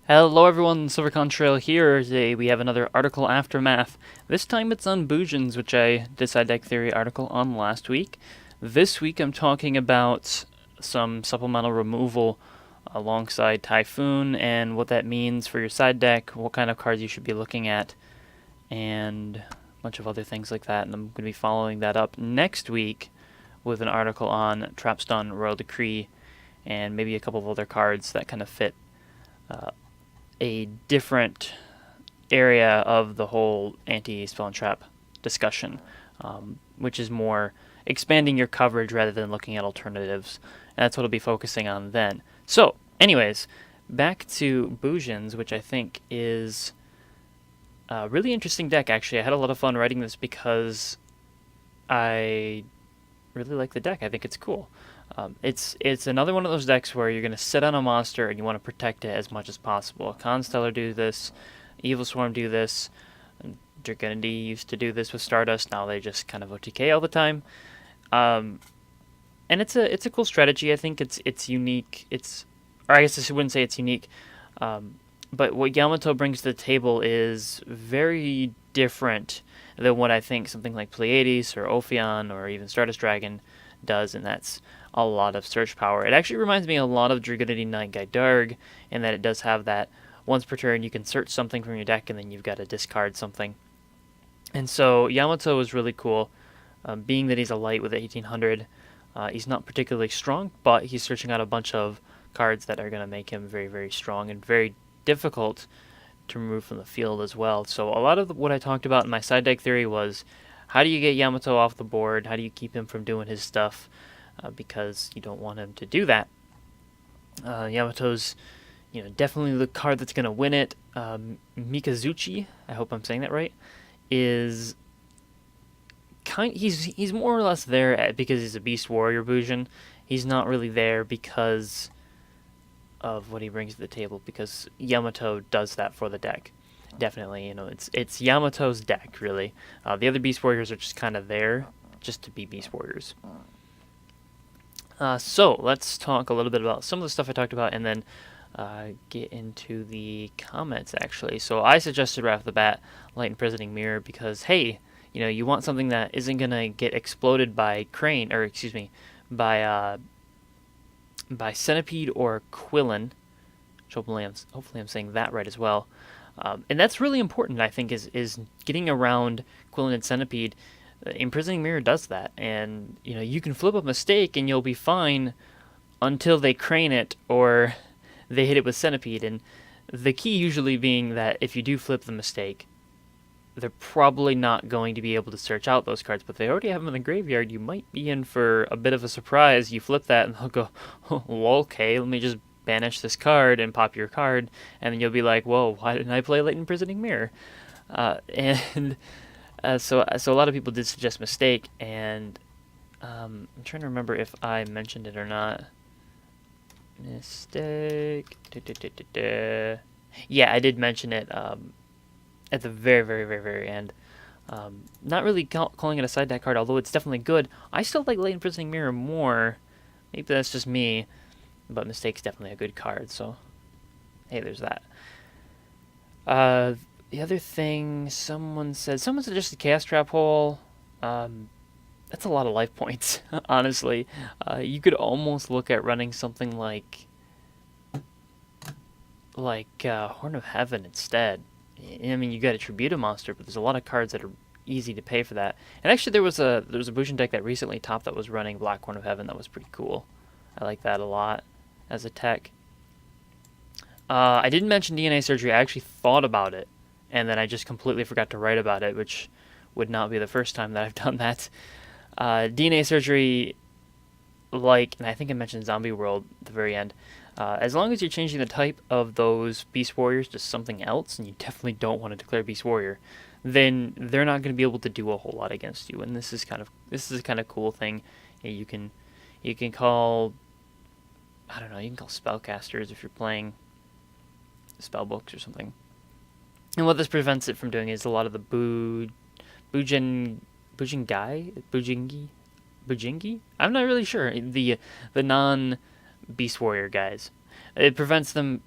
Hello everyone, Silver Contrail here. Today we have another article aftermath. This time it's on Bujins, which I did side deck theory article on last week. This week I'm talking about some supplemental removal alongside Typhoon and what that means for your side deck, what kind of cards you should be looking at, and a bunch of other things like that. And I'm going to be following that up next week with an article on Trapstun, Royal Decree, and maybe a couple of other cards that kind of fit uh, a different area of the whole anti-spell and trap discussion, which is more expanding your coverage rather than looking at alternatives. And that's what I'll be focusing on then. So, anyways, back to Bujin's, which I think is a really interesting deck, actually. I had a lot of fun writing this because I really like the deck. I think it's cool. It's another one of those decks where you're going to sit on a monster and you want to protect it as much as possible. Constellar do this, Evil Swarm do this, Dragonity used to do this with Stardust. Now they just kind of OTK all the time. And it's a cool strategy. I think it's unique. Or I guess I wouldn't say it's unique. But what Yamato brings to the table is very different than what I think something like Pleiades or Ophion or even Stardust Dragon does, and that's a lot of search power. It actually reminds me a lot of Dragonity Night Guy Darg, in that it does have that once per turn you can search something from your deck and then you've got to discard something. And so Yamato is really cool, being that he's a light with 1800. He's not particularly strong, but he's searching out a bunch of cards that are going to make him very, very strong and very difficult to remove from the field as well. So a lot of what I talked about in my side deck theory was, how do you get Yamato off the board? How do you keep him from doing his stuff? Because you don't want him to do that. Yamato's, definitely the card that's going to win it. Mikazuchi, I hope I'm saying that right, is he's more or less there because he's a Beast Warrior Bujin. He's not really there because of what he brings to the table, because Yamato does that for the deck. Definitely, it's Yamato's deck, really. The other Beast Warriors are just kind of there just to be Beast Warriors. So let's talk a little bit about some of the stuff I talked about, and then get into the comments, actually. So I suggested right off the bat Light Imprisoning Mirror because, hey, you want something that isn't going to get exploded by Crane, or excuse me, by Centipede or Quillen. Hopefully I'm saying that right as well. And that's really important, I think, is getting around Quillen and Centipede. Imprisoning Mirror does that, and you can flip a mistake and you'll be fine until they crane it or they hit it with Centipede. And the key usually being that if you do flip the mistake, they're probably not going to be able to search out those cards, but they already have them in the graveyard. You might be in for a bit of a surprise. You flip that and they'll go, oh, well, okay, let me just banish this card and pop your card, and then you'll be like, whoa, why didn't I play Light Imprisoning Mirror? So a lot of people did suggest Mistake, and I'm trying to remember if I mentioned it or not. Mistake. Yeah, I did mention it at the very, very, very, very end. Not really calling it a side deck card, although it's definitely good. I still like Light Imprisoning Mirror more. Maybe that's just me, but Mistake's definitely a good card, so hey, there's that. The other thing, someone suggested Chaos Trap Hole. That's a lot of life points, honestly. You could almost look at running something like Horn of Heaven instead. I mean, you got a Tributa monster, but there's a lot of cards that are easy to pay for that. And actually, there was a Bujin deck that recently topped that was running Black Horn of Heaven. That was pretty cool. I like that a lot as a tech. I didn't mention DNA Surgery. I actually thought about it, and then I just completely forgot to write about it, which would not be the first time that I've done that. DNA Surgery, and I think I mentioned Zombie World at the very end, as long as you're changing the type of those Beast Warriors to something else, and you definitely don't want to declare Beast Warrior, then they're not going to be able to do a whole lot against you. And this is a kind of cool thing. You can call, I don't know, you can call spellcasters if you're playing spell books or something. And what this prevents it from doing is a lot of the Bujingi? I'm not really sure. The non Beast Warrior guys. It prevents them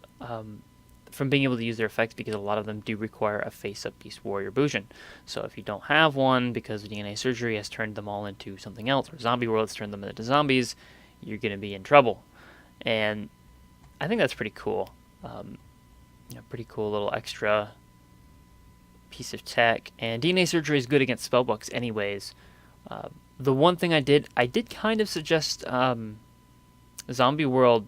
from being able to use their effects, because a lot of them do require a face-up Beast Warrior Bujin. So if you don't have one because DNA Surgery has turned them all into something else, or Zombie World has turned them into zombies, you're going to be in trouble. And I think that's pretty cool. Pretty cool little extra piece of tech. And DNA Surgery is good against spellbooks anyways. The one thing I did kind of suggest Zombie World,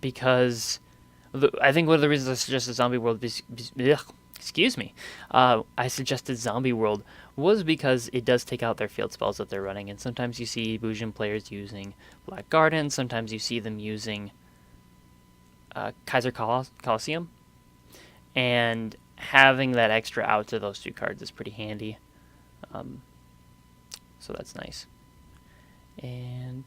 because I think one of the reasons I suggested Zombie World, I suggested Zombie World was because it does take out their field spells that they're running, and sometimes you see Bujin players using Black Garden, sometimes you see them using Kaiser Coliseum, and having that extra out to those two cards is pretty handy. So that's nice. And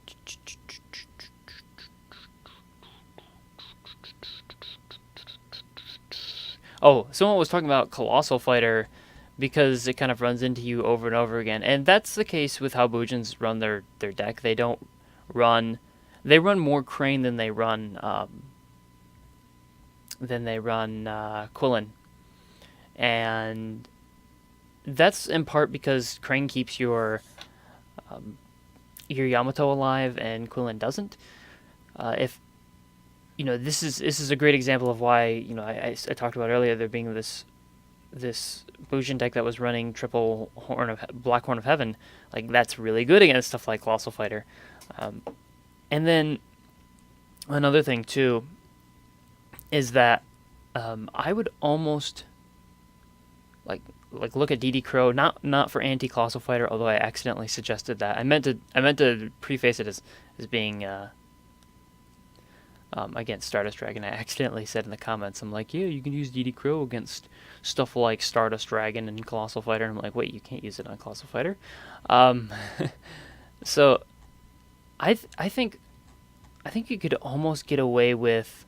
oh, someone was talking about Colossal Fighter because it kind of runs into you over and over again. And that's the case with how Bujins run their deck. They run more Crane than they run Quillen. And that's in part because Crane keeps your Yamato alive and Quillen doesn't. This is a great example of why, I talked about earlier, there being this Bujin deck that was running triple Black Horn of Heaven. Like, that's really good against stuff like Colossal Fighter. And then another thing too is that I would almost like look at DD Crow, not for anti Colossal Fighter, although I accidentally suggested that. I meant to preface it as being against Stardust Dragon. I accidentally said in the comments, I'm like, yeah, you can use DD Crow against stuff like Stardust Dragon and Colossal Fighter. And I'm like, wait, you can't use it on Colossal Fighter. So I think you could almost get away with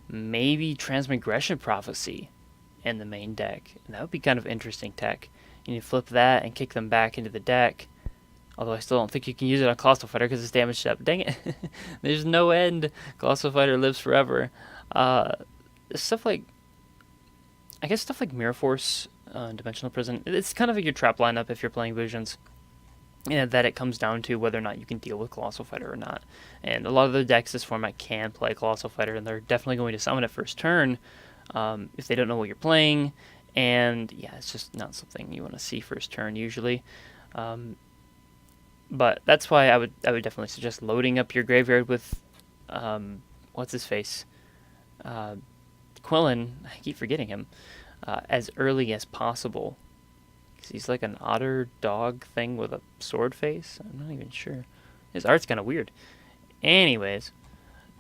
maybe Transmigration Prophecy in the main deck. And that would be kind of interesting tech. You flip that and kick them back into the deck. Although I still don't think you can use it on Colossal Fighter because it's damaged up. Dang it. There's no end. Colossal Fighter lives forever. Stuff like Mirror Force, Dimensional Prison. It's kind of like your trap lineup if you're playing Bujins. And that it comes down to whether or not you can deal with Colossal Fighter or not. And a lot of the decks this format can play Colossal Fighter, and they're definitely going to summon it first turn if they don't know what you're playing. And yeah, it's just not something you want to see first turn usually. But that's why I would definitely suggest loading up your graveyard with what's his face, Quillen. I keep forgetting him, as early as possible. He's like an otter dog thing with a sword face. I'm not even sure. His art's kind of weird. Anyways,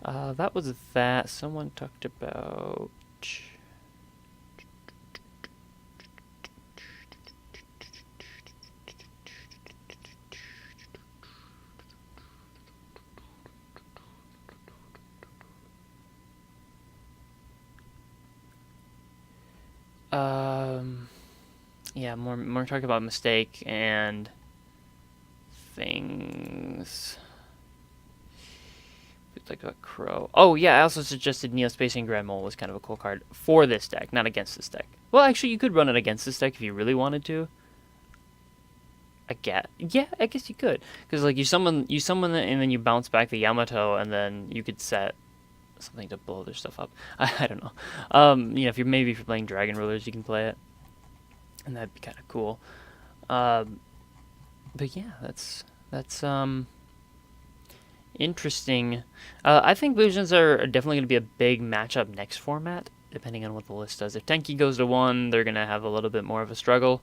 that was that. Someone talked about... yeah, more talking about Mistake and things. Like a Crow. Oh yeah, I also suggested Neo-Spacing Grand Mole was kind of a cool card for this deck, not against this deck. Well, actually, you could run it against this deck if you really wanted to. I guess you could, because like you summon it and then you bounce back the Yamato, and then you could set something to blow their stuff up. I don't know. If you're playing Dragon Rulers, you can play it, and that'd be kind of cool. But yeah, that's interesting. I think Bujins are definitely going to be a big matchup next format, depending on what the list does. If Tenki goes to 1, they're going to have a little bit more of a struggle.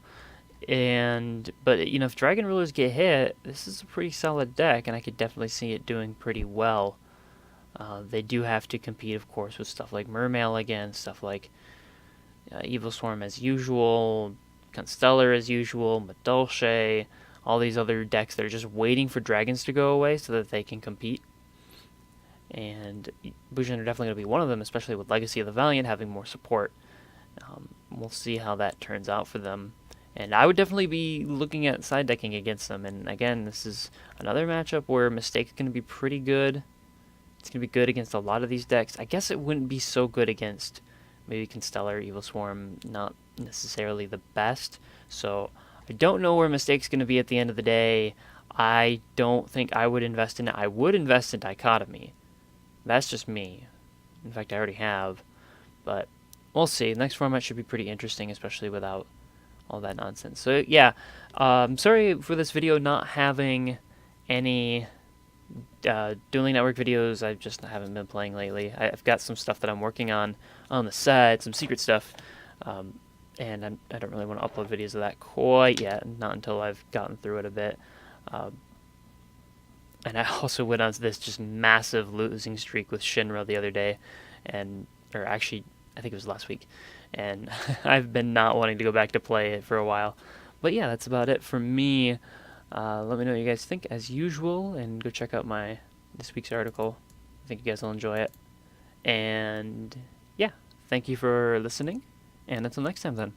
But if Dragon Rulers get hit, this is a pretty solid deck, and I could definitely see it doing pretty well. They do have to compete, of course, with stuff like Mermail again, stuff like Evil Swarm as usual, Constellar as usual, Madolche, all these other decks that are just waiting for dragons to go away so that they can compete. And Bujin are definitely going to be one of them, especially with Legacy of the Valiant having more support. We'll see how that turns out for them. And I would definitely be looking at side decking against them. And again, this is another matchup where Mistake's going to be pretty good. It's going to be good against a lot of these decks. I guess it wouldn't be so good against maybe Constellar, Evil Swarm, not necessarily the best. So I don't know where Mistake's going to be at the end of the day. I don't think I would invest in it. I would invest in Dichotomy. That's just me. In fact, I already have. But we'll see. The next format should be pretty interesting, especially without all that nonsense. So yeah, sorry for this video not having any Dueling Network videos. I just haven't been playing lately. I've got some stuff that I'm working on the side, some secret stuff, and I don't really want to upload videos of that quite yet, not until I've gotten through it a bit. And I also went on this just massive losing streak with Shinra the other day, or actually, I think it was last week, and I've been not wanting to go back to play it for a while. But yeah, that's about it for me. Let me know what you guys think, as usual, and go check out this week's article. I think you guys will enjoy it. And yeah, thank you for listening, and until next time then.